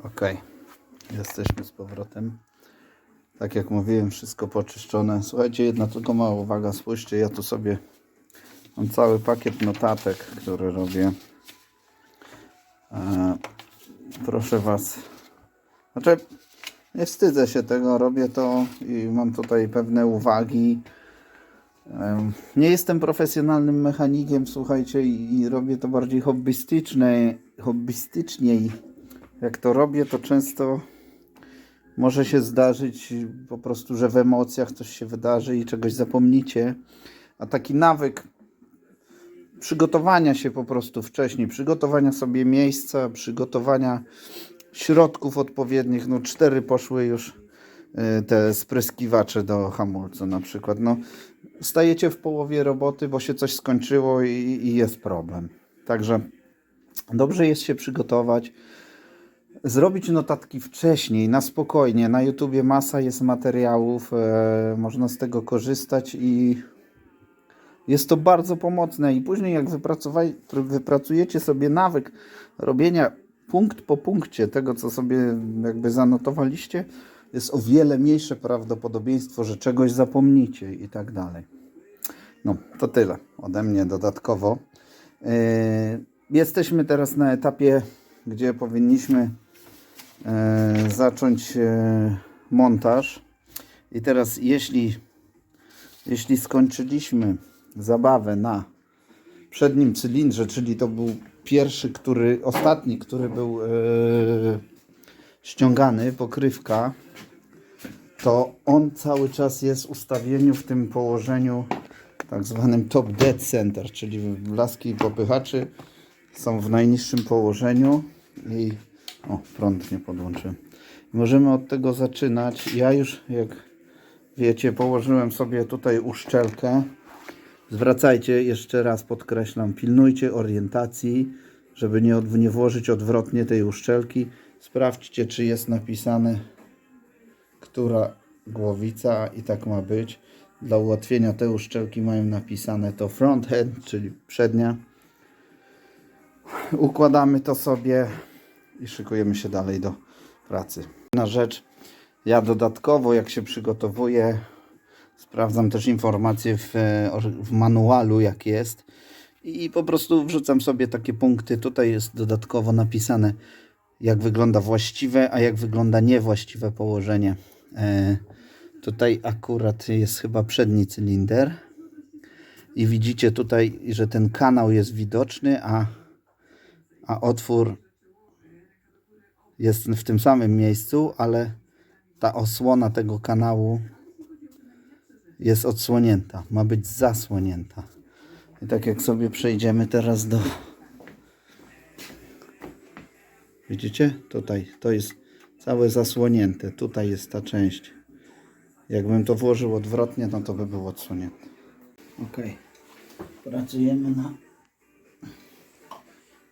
Ok, jesteśmy z powrotem. Tak jak mówiłem, wszystko poczyszczone. Słuchajcie, jedna tylko mała uwaga, spójrzcie, ja tu sobie mam cały pakiet notatek, który robię. Proszę Was, znaczy nie wstydzę się tego, robię to i mam tutaj pewne uwagi. Nie jestem profesjonalnym mechanikiem, słuchajcie, i robię to bardziej hobbystycznie. Jak to robię, to często może się zdarzyć po prostu, że w emocjach coś się wydarzy i czegoś zapomnicie. A taki nawyk przygotowania się po prostu wcześniej, przygotowania sobie miejsca, przygotowania środków odpowiednich, no 4 poszły już te spryskiwacze do hamulca na przykład. No, stajecie w połowie roboty, bo się coś skończyło i jest problem. Także dobrze jest się przygotować. Zrobić notatki wcześniej, na spokojnie. Na YouTubie masa jest materiałów, można z tego korzystać i jest to bardzo pomocne. I później jak wypracujecie sobie nawyk robienia punkt po punkcie tego, co sobie jakby zanotowaliście, jest o wiele mniejsze prawdopodobieństwo, że czegoś zapomnicie i tak dalej. No, to tyle ode mnie dodatkowo. Jesteśmy teraz na etapie, gdzie powinniśmy zacząć montaż. I teraz jeśli skończyliśmy zabawę na przednim cylindrze, czyli to był ostatni, który był ściągany, pokrywka, to on cały czas jest w ustawieniu w tym położeniu tak zwanym top dead center, czyli laski i popychaczy są w najniższym położeniu i prąd nie podłączyłem. Możemy od tego zaczynać. Ja już, jak wiecie, położyłem sobie tutaj uszczelkę. Zwracajcie, jeszcze raz podkreślam, pilnujcie orientacji, żeby nie włożyć odwrotnie tej uszczelki. Sprawdźcie, czy jest napisane, która głowica, i tak ma być. Dla ułatwienia te uszczelki mają napisane to front head, czyli przednia. Układamy to sobie i szykujemy się dalej do pracy. Na rzecz, ja dodatkowo, jak się przygotowuję, sprawdzam też informacje w manualu, jak jest, i po prostu wrzucam sobie takie punkty. Tutaj jest dodatkowo napisane, jak wygląda właściwe, a jak wygląda niewłaściwe położenie. Tutaj akurat jest chyba przedni cylinder i widzicie tutaj, że ten kanał jest widoczny, a otwór jest w tym samym miejscu, ale ta osłona tego kanału jest odsłonięta, ma być zasłonięta. I tak jak sobie przejdziemy teraz do... Widzicie? Tutaj to jest całe zasłonięte. Tutaj jest ta część. Jakbym to włożył odwrotnie, no to by było odsłonięte. Ok. Pracujemy na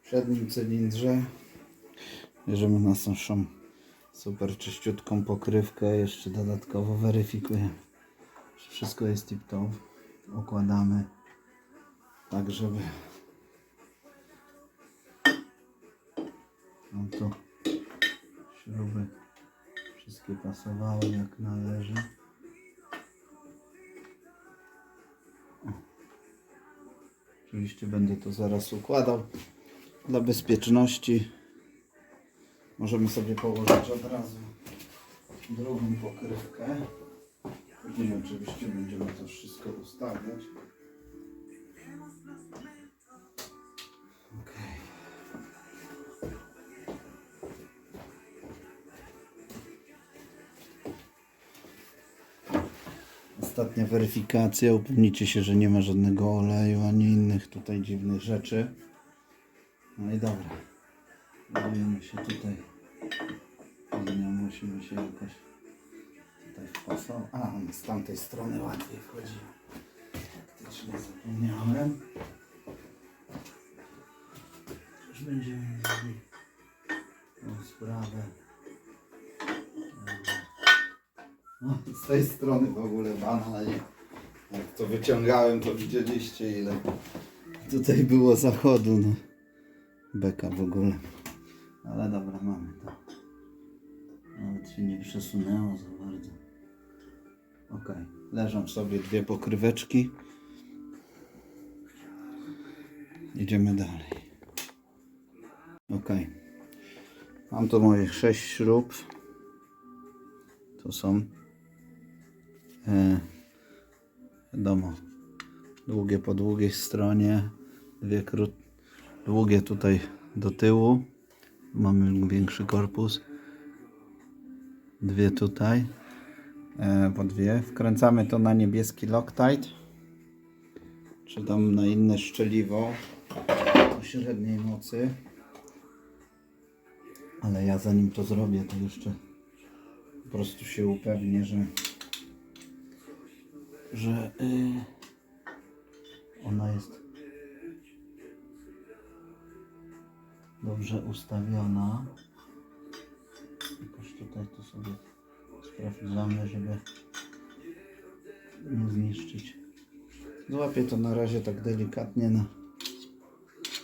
przednim cylindrze. Bierzemy naszą super czyściutką pokrywkę. Jeszcze dodatkowo weryfikujemy, że wszystko jest tip-top. Układamy tak, żeby tu śruby wszystkie pasowały jak należy. Oczywiście będę to zaraz układał dla bezpieczności. Możemy sobie położyć od razu drugą pokrywkę. Później oczywiście będziemy to wszystko ustawiać. Ok. Ostatnia weryfikacja. Upewnijcie się, że nie ma żadnego oleju ani innych tutaj dziwnych rzeczy. No i dobra. Bawimy się tutaj. Musimy się jakoś tutaj wpasować. Z tamtej strony łatwiej wchodzi. Faktycznie zapomniałem. Już będziemy mieli tą sprawę. Z tej strony w ogóle banalnie. Jak to wyciągałem, to widzieliście, ile tutaj było zachodu. No. Beka w ogóle. Ale dobra, mamy to. Nawet się nie przesunęło za bardzo. Ok, leżą sobie dwie pokryweczki. Idziemy dalej. Ok, mam tu moje 6 śrub. To są wiadomo, długie po długiej stronie, dwie długie tutaj do tyłu. Mamy większy korpus. Dwie tutaj, po dwie. Wkręcamy to na niebieski Loctite, czy tam na inne szczeliwo o średniej mocy. Ale ja zanim to zrobię, to jeszcze po prostu się upewnię, że ona jest dobrze ustawiona. Jakoś tutaj to sobie sprawdzamy, żeby nie zniszczyć. Złapię to na razie tak delikatnie na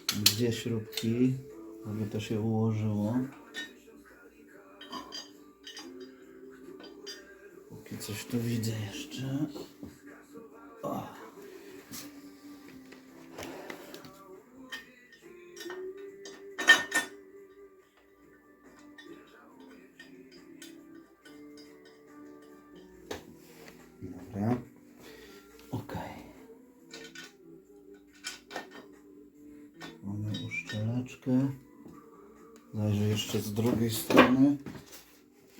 dwie śrubki, żeby to się ułożyło. Póki coś tu widzę jeszcze. O. Dobra. Ok. Mamy uszczeleczkę. Zajrzę jeszcze z drugiej strony,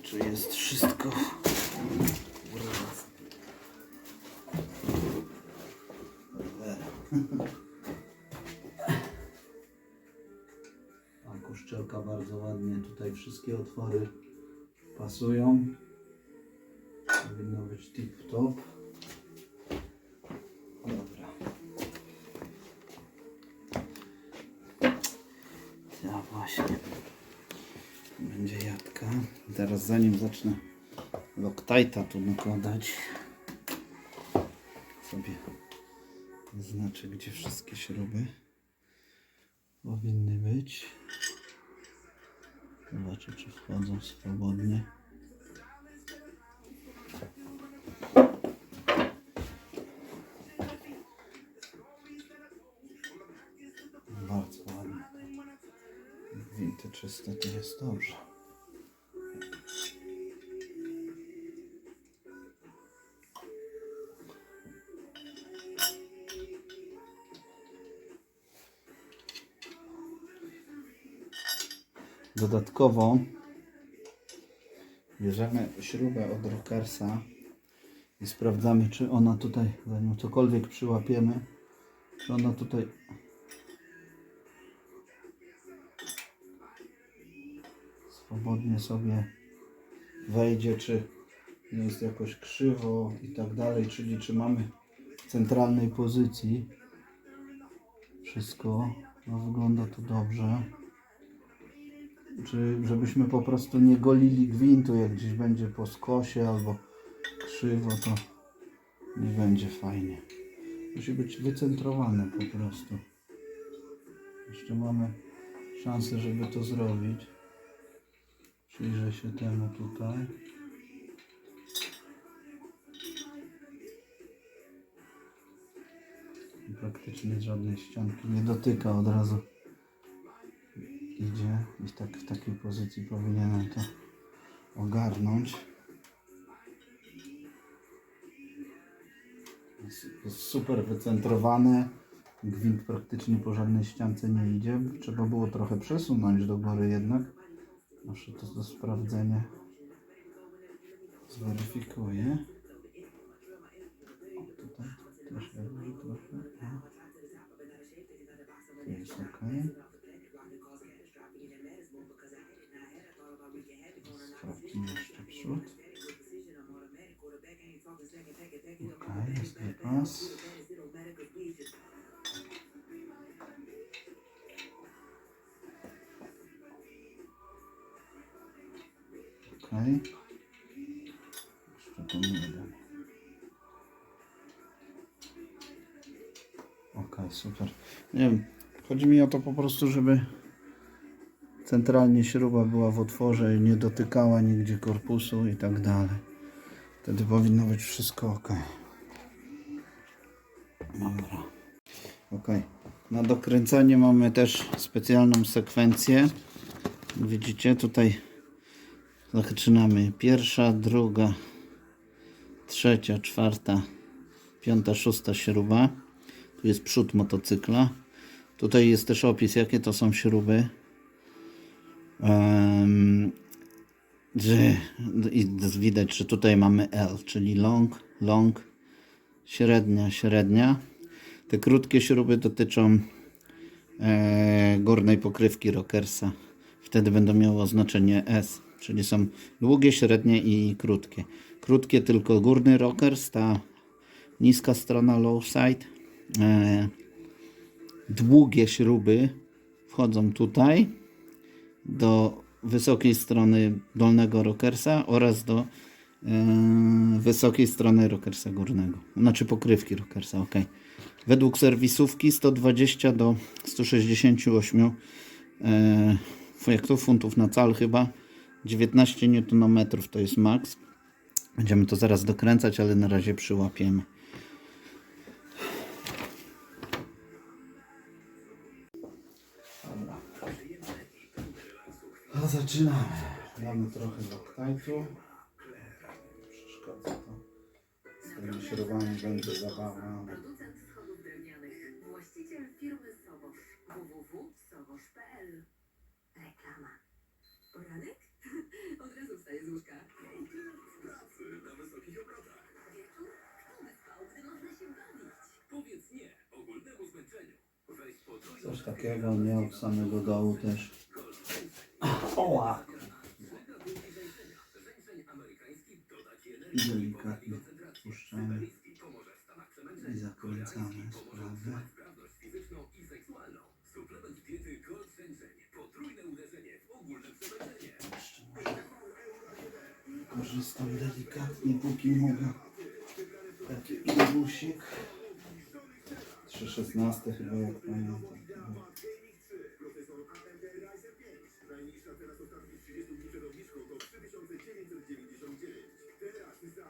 czy jest wszystko. Tak, uszczelka bardzo ładnie. Tutaj wszystkie otwory pasują. Powinno być tip top. Dobra. Ja właśnie. Będzie jadka. Teraz zanim zacznę Loctite'a tu nakładać, sobie znaczę, gdzie wszystkie śruby powinny być. Zobaczę, czy wchodzą swobodnie. Bardzo ładnie. Gwinty czyste, to jest dobrze. Dodatkowo bierzemy śrubę od Rockersa i sprawdzamy, czy ona tutaj, zanim cokolwiek przyłapiemy, czy ona tutaj swobodnie sobie wejdzie, czy nie jest jakoś krzywo i tak dalej, czyli czy mamy w centralnej pozycji wszystko, no wygląda to dobrze. Czy żebyśmy po prostu nie golili gwintu, jak gdzieś będzie po skosie albo krzywo, to nie będzie fajnie. Musi być wycentrowane po prostu. Jeszcze mamy szansę, żeby to zrobić. Przyjrzę się temu tutaj. I praktycznie żadnej ścianki nie dotyka, od razu idzie i tak w takiej pozycji powinienem to ogarnąć. Jest super wycentrowane. Gwint praktycznie po żadnej ściance nie idzie. Trzeba było trochę przesunąć do góry jednak. Muszę to do sprawdzenia. Zweryfikuję. O, tutaj też leży trochę. Tu jest ok. Sprawdźmy jeszcze przód. Ok, jest wypas. Ok. Jeszcze tu jeden. Ok, super. Nie wiem, chodzi mi o to po prostu, żeby centralnie śruba była w otworze i nie dotykała nigdzie korpusu i tak dalej. Wtedy powinno być wszystko ok. Dobra. Ok. Na dokręcanie mamy też specjalną sekwencję. Widzicie, tutaj zaczynamy pierwsza, druga, trzecia, czwarta, piąta, szósta śruba. Tu jest przód motocykla. Tutaj jest też opis, jakie to są śruby. I widać, że tutaj mamy L, czyli long, średnia. Te krótkie śruby dotyczą górnej pokrywki rockersa. Wtedy będą miały oznaczenie S, czyli są długie, średnie i krótkie. Krótkie tylko górny rockers, ta niska strona low side. Długie śruby wchodzą tutaj do wysokiej strony dolnego rockersa oraz do wysokiej strony rockersa górnego, znaczy pokrywki rockersa. Ok. Według serwisówki 120 do 168 jak to funtów na cal chyba, 19 Nm to jest maks. Będziemy to zaraz dokręcać, ale na razie przyłapiemy. Dobra. A zaczynamy. Mamy trochę Loctite'u. Przeszkadza to. Z tymi śrubami będzie zabawa. Producent schodów drewnianych. Właściciel firmy Sobosz. www.sobosz.pl. Reklama. Poranek? Od razu wstaję z łóżka. W pracy na wysokich obrotach. Wieczór? Kto by spał, gdy można się bawić? Powiedz nie ogólnemu zmęczeniu. Weź podróż. Coś takiego, nie od samego dołu też. Oła! I delikatnie puszczamy i zakręcamy sprawę. Suplement diety Gold Shenzhen. Potrójne uderzenie w ogólne przemęczenie. Korzystam delikatnie, póki mogę. Taki impulsik. 3,16 chyba, jak pamiętam. Najniższa teraz ostatnich 30 dni przed obniżką to 3999. Teraz za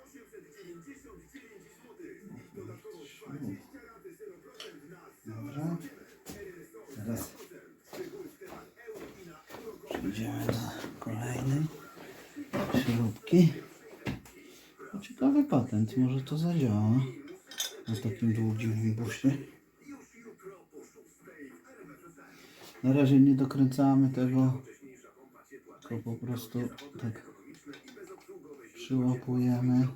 3899 zł. I dodatkowo 20 raty 0% na Dobra. Teraz przejdziemy do kolejnej śrubki. Ciekawy patent, może to zadziała na takim długim imbusie. Na razie nie dokręcamy tego, tylko po prostu tak przyłapujemy.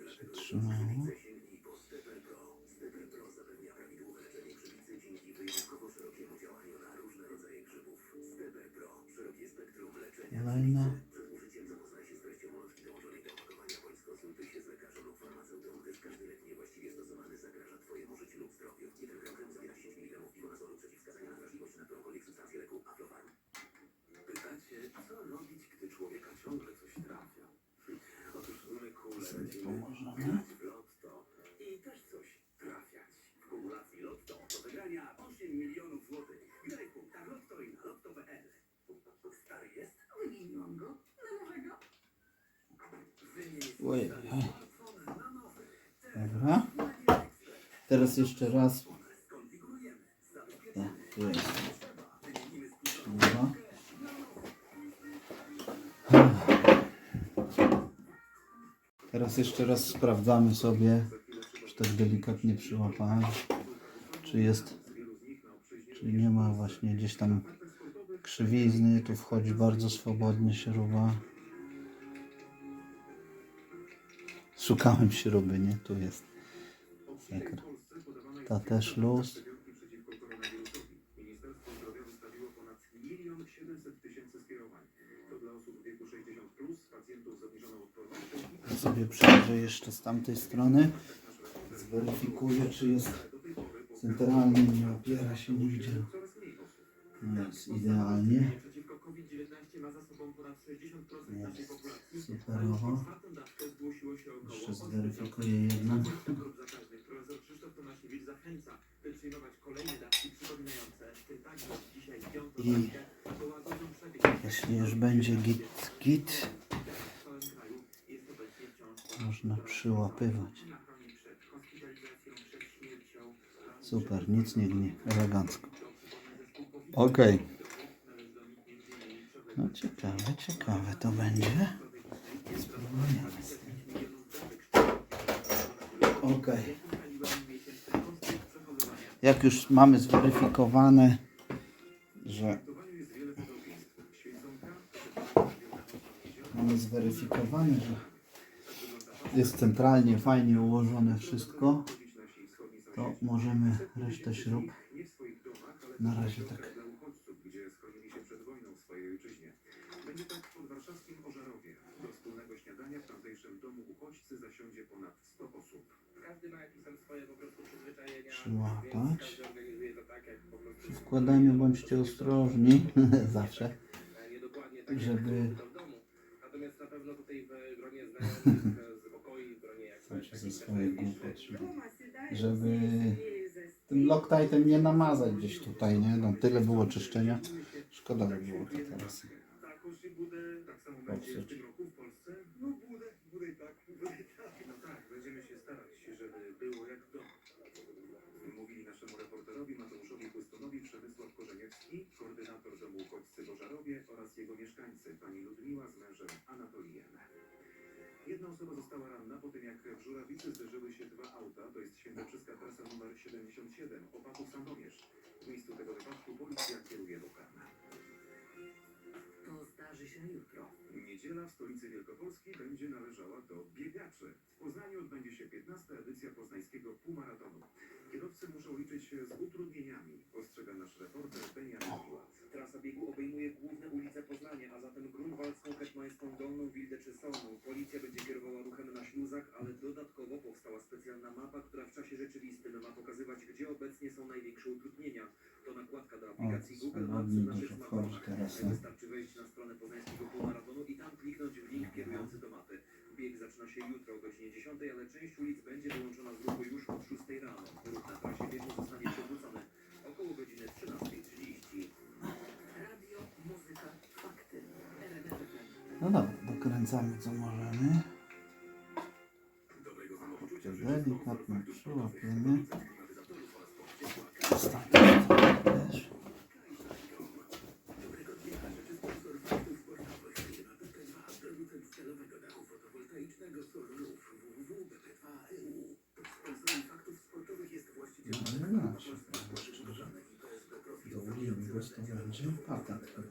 Przytrzymało. Kolejna. Pytacie, co robić, gdy człowieka ciągle coś trafia? Otóż zwykle Pomożemy. grać w lotto i też coś trafiać. W kumulacji lotto do wygrania 8 milionów złotych. Graj w punktach lotto i na lotto.pl. Stary jest? Wymieniłam go. No może go? Wymień Ojej. smartfon na nowy. Dobra. Teraz jeszcze raz. Skonfigurujemy. Tak, tu jest. Wymienimy Dobra. Teraz jeszcze raz sprawdzamy sobie, czy tak delikatnie przyłapałem, czy nie ma właśnie gdzieś tam krzywizny. Tu wchodzi bardzo swobodnie śruba. Szukałem śruby, nie? Tu jest. Sekret. Ta też luz. Ministerstwo Zdrowia wystawiło ponad 1 700 000 skierowań. To dla osób w wieku 60+, pacjentów z obniżoną odpornością. Ja sobie przejrzę jeszcze z tamtej strony. Zweryfikuję, czy jest centralnie, nie opiera się nigdzie. No jest idealnie. Przeciwko COVID-19 ma za sobą ponad 60% naszej populacji. Jest superowo. Czwartą dawkę zgłosiło się około Jeszcze zweryfikuję jedną. Profesor Krzysztof Tomasiewicz zachęca, by przyjmować kolejne dawki przypominające, że tak jak dzisiaj piątą I dawkę, to łagodzą przebieg. jeśli już będzie git, W całym kraju jest obecnie wciąż można przyłapywać. chroni przed hospitalizacją, przed śmiercią. Super, nic nie gnie, elegancko. Okej. No ciekawe to będzie. Spróbujemy. Okej. Jak już mamy zweryfikowane, że jest centralnie, fajnie ułożone wszystko, to możemy resztę śrub na razie tak. Gdzie schronili się przed wojną w swojej ojczyźnie. Będzie tak w podwarszawskim Ożarowie. Do wspólnego śniadania w tamtejszym domu uchodźcy zasiądzie ponad 100 osób. Każdy ma jakieś tam swoje po prostu przyzwyczajenia. Przyłapać. Każdy organizuje to tak, jak po prostu Przy składaniu bądźcie ostrożni, zawsze, niedokładnie tak, żeby jak to w domu. Natomiast na pewno tutaj w gronie znajomych z pokoi, w gronie jak ze swojej głupoty, żeby tym Loctitem nie namazać gdzieś tutaj, nie? No tyle było czyszczenia, szkoda by było to teraz takoś budę, tak samo będzie w popsuć. tym roku w Polsce. No budę i tak. No tak, będziemy się starać, żeby było jak w domu. Mówili naszemu reporterowi Mateuszowi Płystonowi Przemysław Korzeniewski, koordynator domu uchodźcy w Ożarowie oraz jego mieszkańcy, pani Ludmiła z mężem Anatolijem. Jedna osoba została ranna po tym, jak w Żurawicy zderzyły się dwa auta, to jest świętokrzyska trasa numer 77, Opatów-Sandomierz. W miejscu tego wypadku policja kieruje ruchem. To zdarzy się jutro. Niedziela w stolicy Wielkopolski będzie należała do biegaczy. W Poznaniu odbędzie się 15. edycja poznańskiego półmaratonu. Kierowcy muszą liczyć się z utrudnieniami, ostrzega nasz reporter Benjamin Piłat. Trasa biegu obejmuje główne ulice Poznania, a zatem Grunwaldzką, Hetmańską, Dolną, Wildę czy Solną. Policja będzie kierowała ruchem na śluzach, ale dodatkowo powstała specjalna mapa, która w czasie rzeczywistym ma pokazywać, gdzie obecnie są największe utrudnienia. To nakładka do aplikacji Google Maps w naszych smartfonach. Wystarczy wejść na stronę poznańskiego półmaratonu i tam kliknąć w link kierujący do mapy. Bieg zaczyna się jutro o godzinie 10, ale część ulic będzie wyłączona z ruchu już od 6 rano. Ruch na trasie biegu zostanie przywrócony około godziny 13:30. Radio, muzyka, fakty. RMF. No dobra, dokręcamy co możemy. Dobrego samopoczucia Delikatnie przyłapiemy. Dobrego dnia życzy sponsor faktów sportowych. Firma BP2, producent skalowego dachu fotowoltaicznego Solroof www.bp2.eu. Sponsorem faktów sportowych jest właściciel No, Polskich Składów Budowlanych i PSP Profil. Założymy go, to będzie patent chyba.